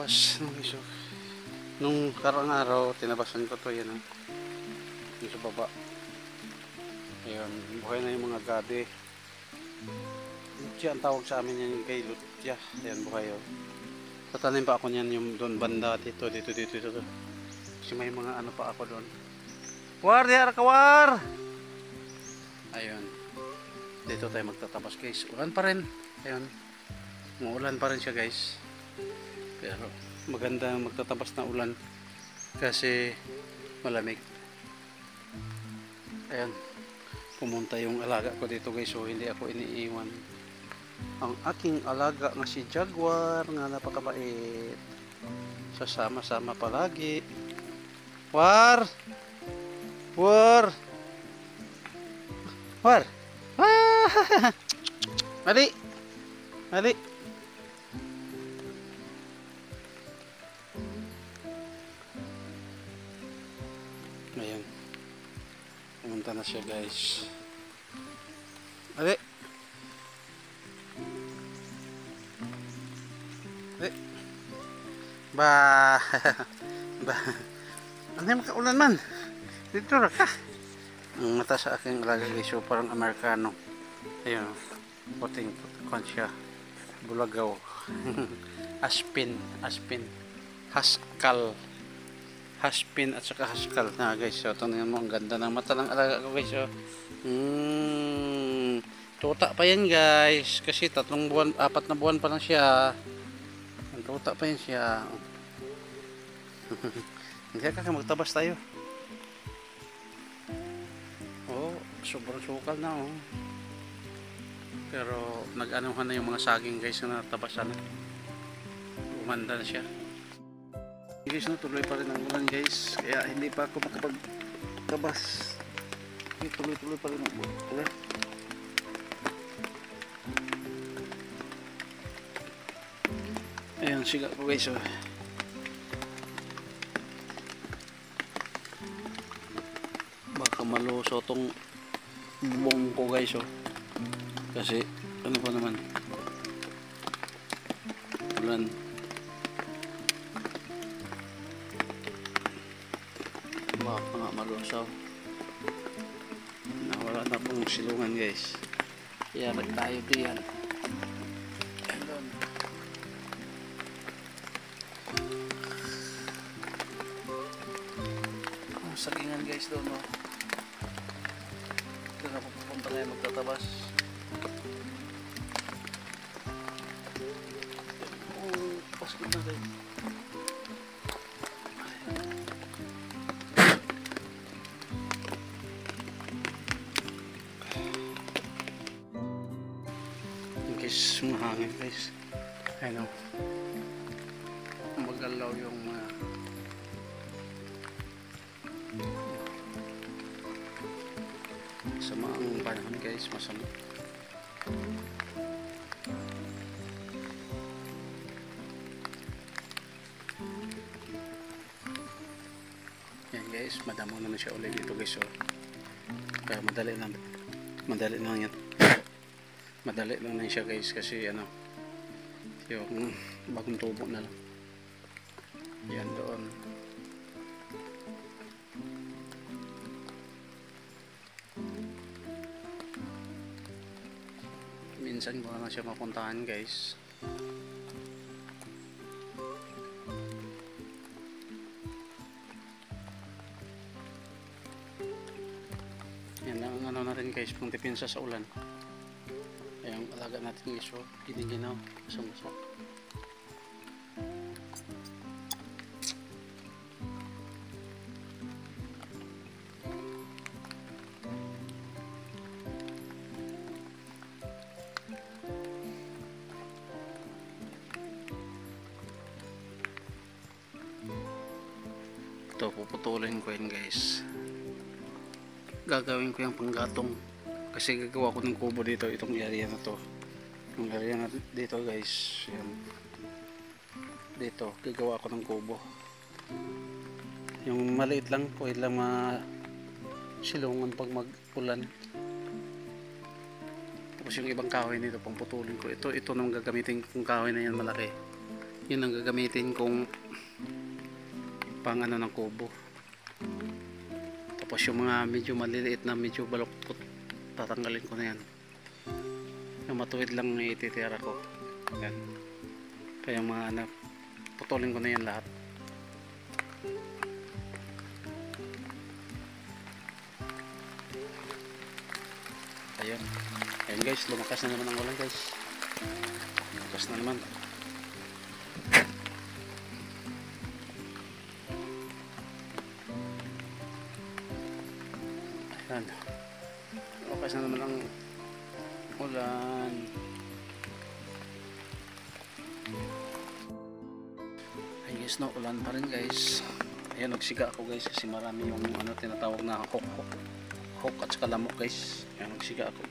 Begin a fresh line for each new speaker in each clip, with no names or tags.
tabas ng iso. Nung karang araw, tinabasan ko to, yan yung sa baba. Ayun, buhay na yung mga gabi. Lutya ang tawag sa amin yan kay Lutya. Ayan, buhay yun. Tatanim pa ako niyan yung doon banda dito. Kasi may mga ano pa ako doon. War, di arakawar! Ayun. Dito tayo magtatabas guys. Ulan pa rin. Ayun. Umuulan pa rin siya guys. Pero maganda magtatabas na ulan. Kasi malamig. Ayan. Pumunta yung alaga ko dito guys. So hindi ako iniiwan. Ang aking alaga nga si Jaguar. Nga napakabait. Sasama-sama palagi. War! War! War! Ah! Mali! Mali! Ayan. Pumunta na siya guys. Mali! Mali! Bah! Bah! Ano yung makaulan man? Dito na ka! Ang mata sa aking alaga guys, so parang Amerikano. Ayun, puting kon siya. Bulagaw. Aspin, Haskell. Haspin at saka Haskell na guys. So tingnan mo, ang ganda ng mata ng alaga ko guys. So, tuta pa yan guys. Kasi 3 buwan, 4 na buwan pa lang siya. Ang tuta pa yan siya. Hindi ka magtabas tayo. Sobrang sukal na oh. Pero nag-anuhan na yung mga saging guys na natabasan na. Umanda na siya. Guys, no, tuloy pa rin ang ulan guys. Kaya hindi pa ako makapagtabas. Tuloy pa rin ang ulan. Ayan, siga ko guys oh. Baka maluso tong bubong ko guys oh. Kasi ano pa naman ulan. Baka nga malusaw. Nawala na pong silungan guys. Kaya nagtayo diyan. Sagingan guys doon oh. Doon ako pupunta ngayon magtatabas. Oh, paskot na guys. Guys, mahangin guys. Ayun oh. Magalaw yung masama ang panahon guys, masama. Yan guys, madamo naman siya ulit dito guys oh. Kaya madali lang yan. Madali lang na siya guys kasi ano, yung bagong tubo na lang. Yan doon. Minsan ko na siya mapuntahan guys. Yan ang ano natin guys, pang depensa sa ulan. Ayang alaga natin guys, so giniginaw, basang-basa. Ito, puputulin ko yun guys. Gagawin ko yung panggatong. Kasi gagawa ko ng kubo dito. Itong area na to. Yung area na dito guys. Yan. Dito, gagawa ko ng kubo. Yung maliit lang, pwede lang silungan pag mag-ulan. Tapos yung ibang kahoy nito, pang putulin ko. Ito nang gagamitin kong kahoy na yan malaki. Yun ang gagamitin kong pang ano ng kubo. Tapos yung mga medyo maliliit na medyo baluktot, tatanggalin ko na yan. Yung matuwid lang ititira ko. Yan. Kaya yung mga anak, putulin ko na yan lahat. Ayun. Ayun guys, lumakas na naman ang ulan guys. Lumakas na naman. Ayan. Lumakas na naman ang ulan. Ayun guys, no, ulan pa rin guys. Ayan, nagsiga ako guys kasi marami yung ano tinatawag na hook at saka lamok guys. Ayan, nagsiga ako.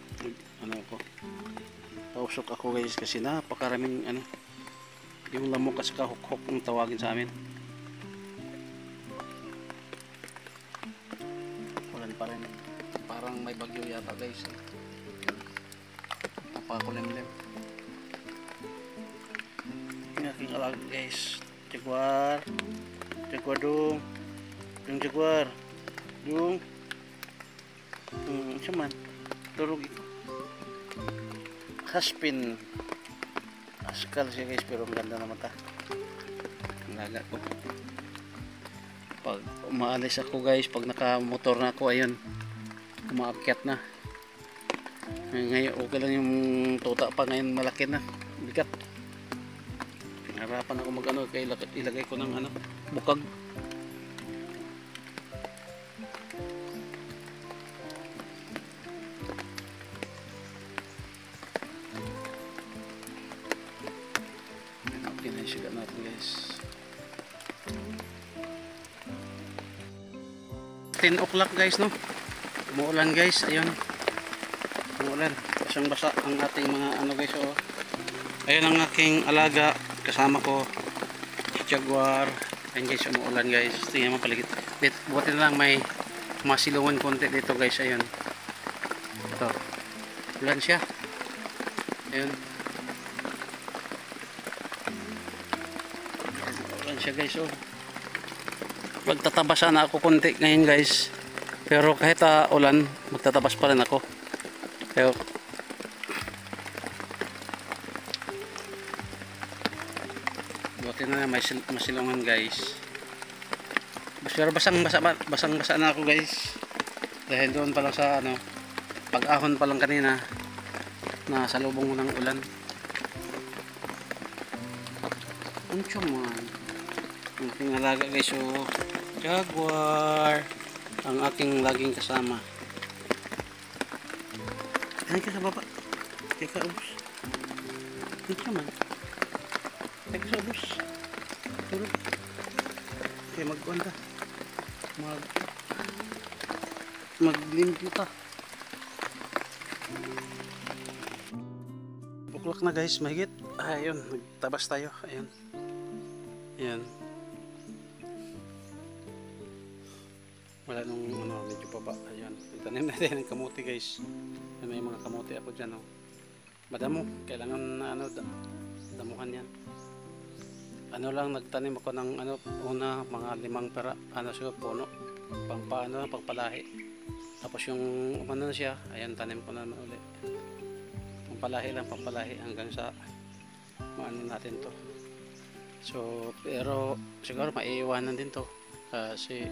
Ano ako? Pausok ako guys kasi napakaraming ano yung lamok at saka hook ang tawagin sa amin. Ulan pa rin. Parang may bagyo yata guys. Napakulimlim. Yung aking alaga guys. Jaguar. Jaguar dong. Yung jaguar. Dong. Siya man. Durog ito. Haspin. Askal siya guys pero ang ganda na mata. Ang laga ko. Pag umaalis ako guys, pag nakamotor na ako, ayun. Umaakyat na. Ngayon okay lang yung tuta pa, ngayon malaki na. Bigat. Harapan ako mag ano, kaya ilagay ko ng ano, bukag. Okay na yung siga natin guys. 10 o'clock guys, no? Umuulan guys, ayun. Umuulan. Basang basa ang ating mga ano guys, oh. Ayun ang aking alaga. Kasama ko jaguar. Ayun guys, umuulan guys. Tingnan mo paligid. Buti na lang may masilungan konti dito guys. Ayun. Ito. Ulan siya. Ayun. Ulan siya guys, oh. Magtatabas na ako konti ngayon guys. Pero kahit ulan, magtatabas pa rin ako. Pero buti na may masilungan guys. Pero basang basa na ako guys. Dahil doon pa lang sa ano, pag-ahon pa lang kanina na salubong ng ulan. Uncho man. Ang aking alaga guys, oh. Jaguar. Ang aking laging kasama. Ay ka sa baba. Teka ubos. Uncho man. Teka sa ubos. Tulog. Kaya mag-kuhan ka. Maglimpyo ka. Buklak na guys, mahigit. Ayun, nagtabas tayo. Ayun. Ayan. Wala nung ano, medyo pa ba. Ayan. Tanim natin ng kamote guys. May mga kamote ako dyan. Oh. Madamo. Kailangan na ano, damuhan yan. Ano lang, nagtanim ako ng ano, una, mga 5 pera. Ano siya, puno. Pangpaano, pagpalahi. Tapos yung umano na siya, ayan, tanim ko na ulit. Pampalahi lang, pampalahi hanggang sa maano natin to. So, pero siguro maiiwanan din to kasi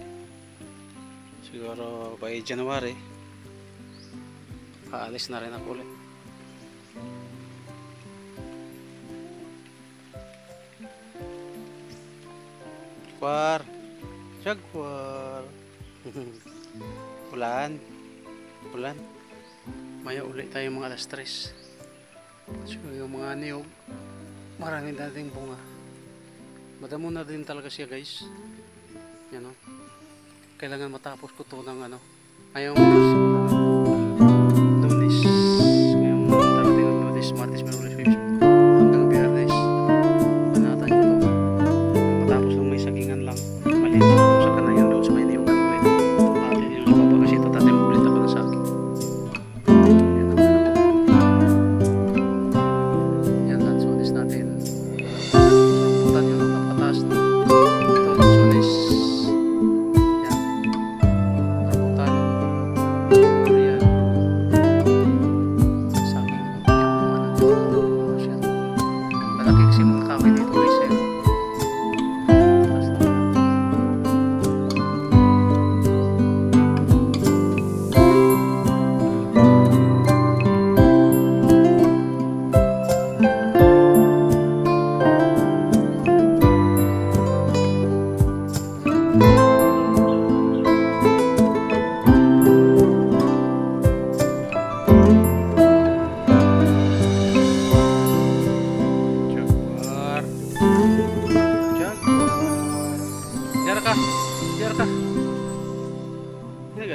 siguro by January aalis na rin ako ulit. Jaguar, jaguar. Ulan, ulan. Maya ulit tayo mga alas 3. So yung mga niyog, maraming dating bunga. Madamo na din talaga siya guys. Yan o. Kailangan matapos ko to ng ano. Ngayong Lunes. Ngayong darating ng Lunes, Martes, Miyerkules, hanggang Biyernes. Banatan ko to. Matapos nung may sagingan lang. Maliit ko sa kanayan doon sa may niyugan ulit. Atin yung sa baba kasi tatanim ulit ako ng saging. Yan ang ano ko. Yan ang solis natin.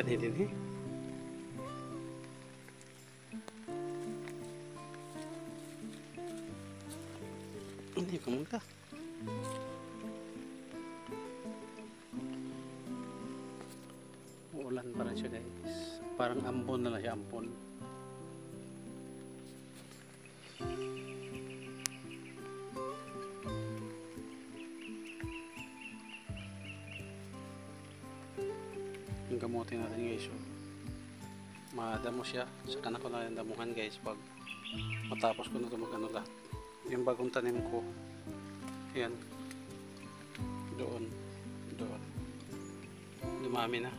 Gani din eh. Hindi ko muna. Ulan pa rin siya guys. Parang ambon na lang siya, ambon. Yung gamutin natin guys, so madamo siya. Saka na ko na yung damuhan guys pag matapos ko na ito mag-ano lahat. Yung bagong tanim ko, yan, doon dumami na.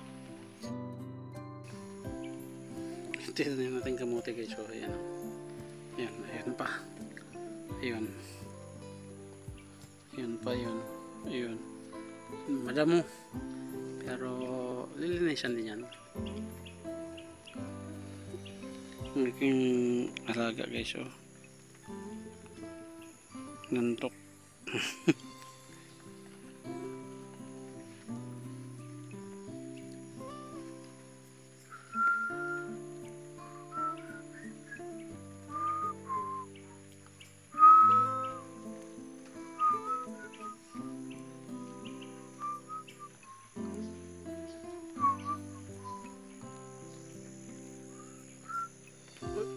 Tinanim natin kamuti guys, so ayan, ayan pa, ayun pa, ayun madamo, pero lilinisan din yan. Ang aking alaga guys, so nantok.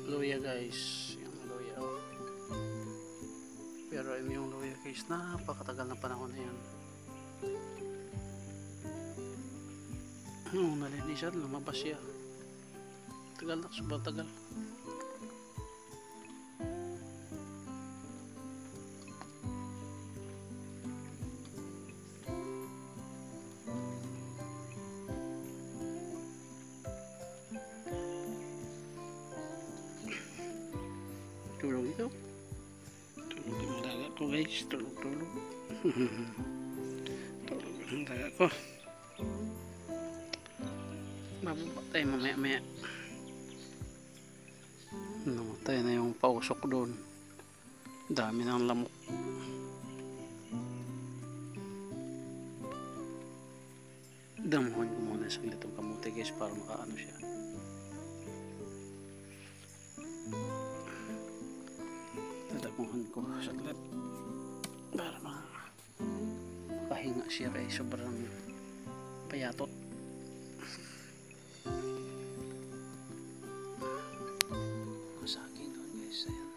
Luya guys, yung luya, oh. Pero yung luya guys, napakatagal na panahon na yan. Nalinisan, lumabas siya. Tagal na, sobrang tagal. Tulog ito. Tulog yung daga ko guys. Tulog. Tulog yung daga ko. Bababa tayo mamaya. Namatay na yung pausok doon. Dami ng lamok. Damuhan ko muna sa litong kamuti guys para makaano siya. Dadamuhan ko saglit para makahinga siya kay sobrang payatot. Masaging doon guys, ayan.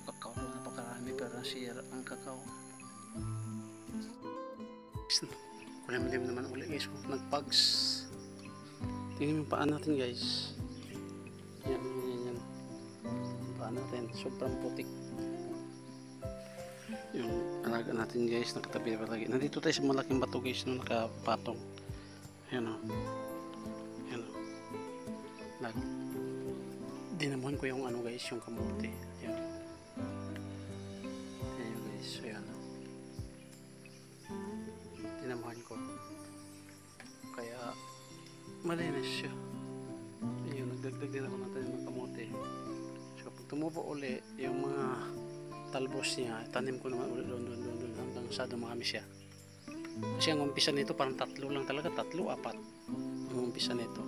Kakao doon napakarami pero nasira ang kakao. Kulim-lim naman ulit guys, nagpags. Tingnan yung paan natin guys. Yan. Paan natin, sobrang putik. Yung alaga natin guys, nakatabi na palagi. Nandito tayo sa malaking bato guys, no, nakapatong. Ayan o. Dinamuhan ko yung ano guys, yung kamote. Ayan. Ayan guys, ayan o. Dinamuhan ko. Kaya malinis siya. Ayun, nagdagdag din ako natin ng kamote. So pag tumubo uli, yung mga talbos niya, tanim ko naman ulit doon hanggang sa dumami siya. Kasi ang umpisa nito parang 3 lang talaga, 3, 4 ang umpisa nito.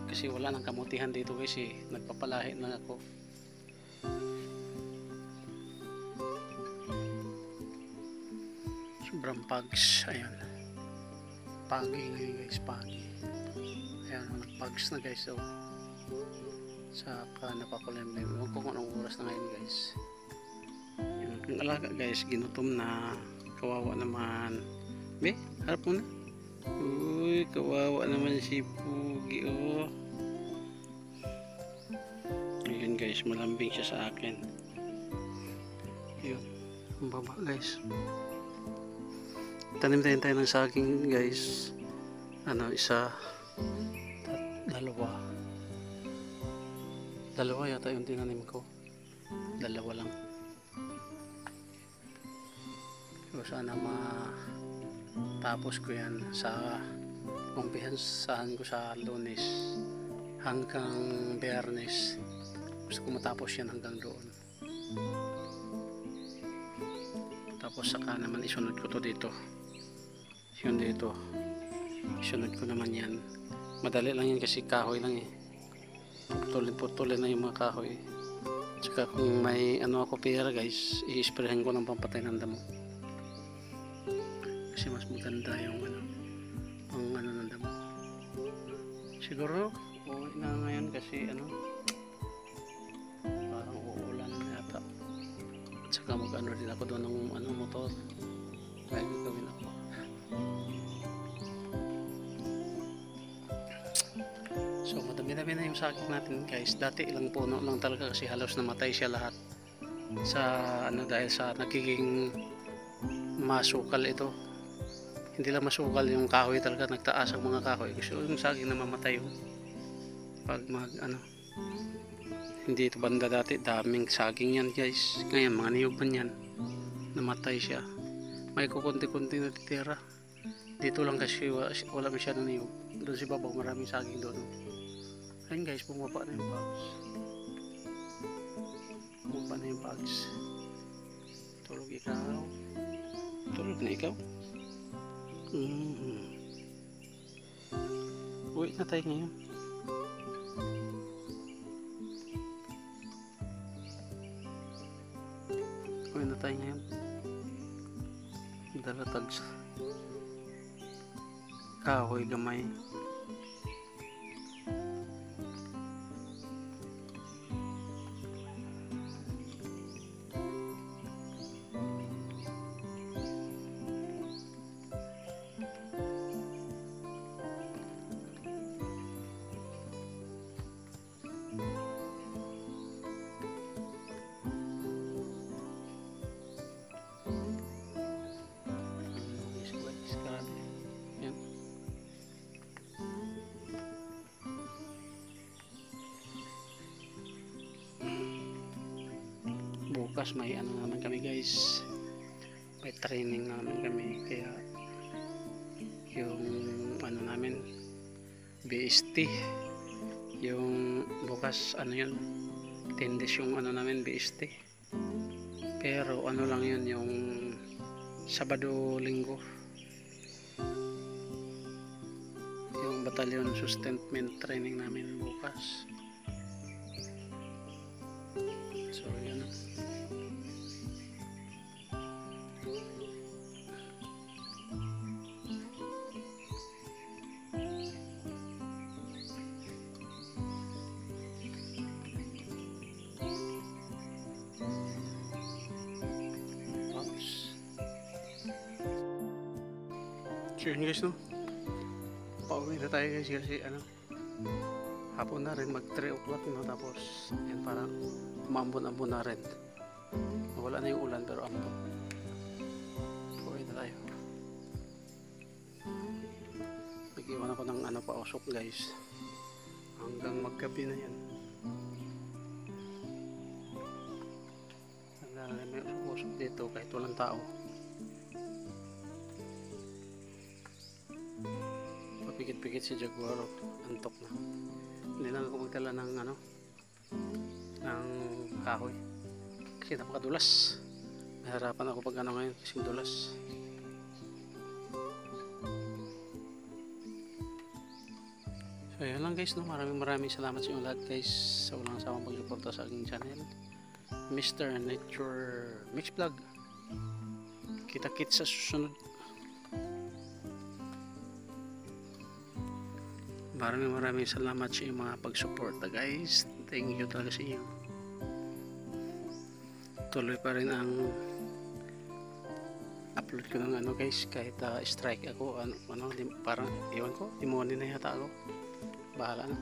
Kasi wala nang kamutihan dito kasi nagpapalahi na ako. Sobrang pags, ayan. Pagi ngayon guys, pagi. Ayan, nagpags na guys, oh. Saka napakulimlim. Huwag ko kung anong oras na ngayon guys. Ayan, ang alaga guys, ginutom na. Kawawa naman. Be, harap mo na. Uy, kawawa naman si Pugi, oh. Ayan guys, malambing siya sa akin. Yun, ang baba guys. Tanim tayo ng saging guys. Ano, isa, dalawa yata yung tinanim ko. 2 lang. So sana matapos ko yan sa umpisahan ko sa Lunes hanggang Biyernes. Gusto ko matapos yan hanggang doon. Tapos saka naman isunod ko to dito. Yun dito. Isunod ko naman yan. Madali lang yan kasi kahoy lang eh. Putulin na yung mga kahoy. Tsaka kung may ano ako pera guys, i-sprayhan ko ng pampatay ng damo. Kasi mas maganda yung ano, pang ano ng damo. Siguro, uuwi na ngayon kasi ano, parang uulan yata. At saka mag-ano din ako doon ng ano, motor. Kaya gagawin ako. So madami-dami na yung saging natin guys. Dati ilang puno lang talaga kasi halos namatay siya lahat. Sa ano dahil sa nagiging masukal ito. Hindi lang masukal yung kahoy talaga, nagtaas ang mga kahoy. Kasi yung saging na mamatay yung pag mag ano. Hindi ito banda dati, daming saging yan guys. Ngayon mga niyog man yan. Namatay siya. May kukunti-kunti na titira. Dito lang kasi wala masyadong niyog. Doon si babaw maraming saging doon. Ayun guys, bumaba na yung bugs. Bumaba na yung bugs. Tulog ikaw. Tulog na ikaw. Uwi na tayo ngayon. Uwi na tayo ngayon. Dala tags. Kahoy gamay. Bukas may ano naman kami guys, may training naman kami, kaya yung ano namin BST yung bukas ano yun 10 days yung ano namin BST, pero ano lang yun yung Sabado Linggo yung battalion sustainment training namin bukas. So yun. So yun guys, no, pauwi na tayo guys kasi ano, hapon na rin, mag 3 o'clock no, tapos yan parang umambon-ambon na rin, wala na yung ulan pero ambon. Pauwi na tayo. Nag-iwan ako ng ano pa usok guys hanggang maggabi na yan. May usok dito kahit walang tao. Pikit-pikit si Jaguar, antok na. Hindi lang ako magdala ng ano, ng kahoy kasi napakadulas. Nahirapan ako pag ano ngayon kasi dulas. So yun lang guys, no, maraming salamat sa inyo lahat guys sa walang sawang pagsuporta sa aking channel Mr. Nature Mix Vlog. Kita-kits sa susunod. Maraming salamat sa inyong mga pagsuporta guys. Thank you talaga sa inyo. Tuloy pa rin ang upload ko ng ano guys, kahit strike ako ano parang iwan ko, demonyo na yata ako. Bahala na.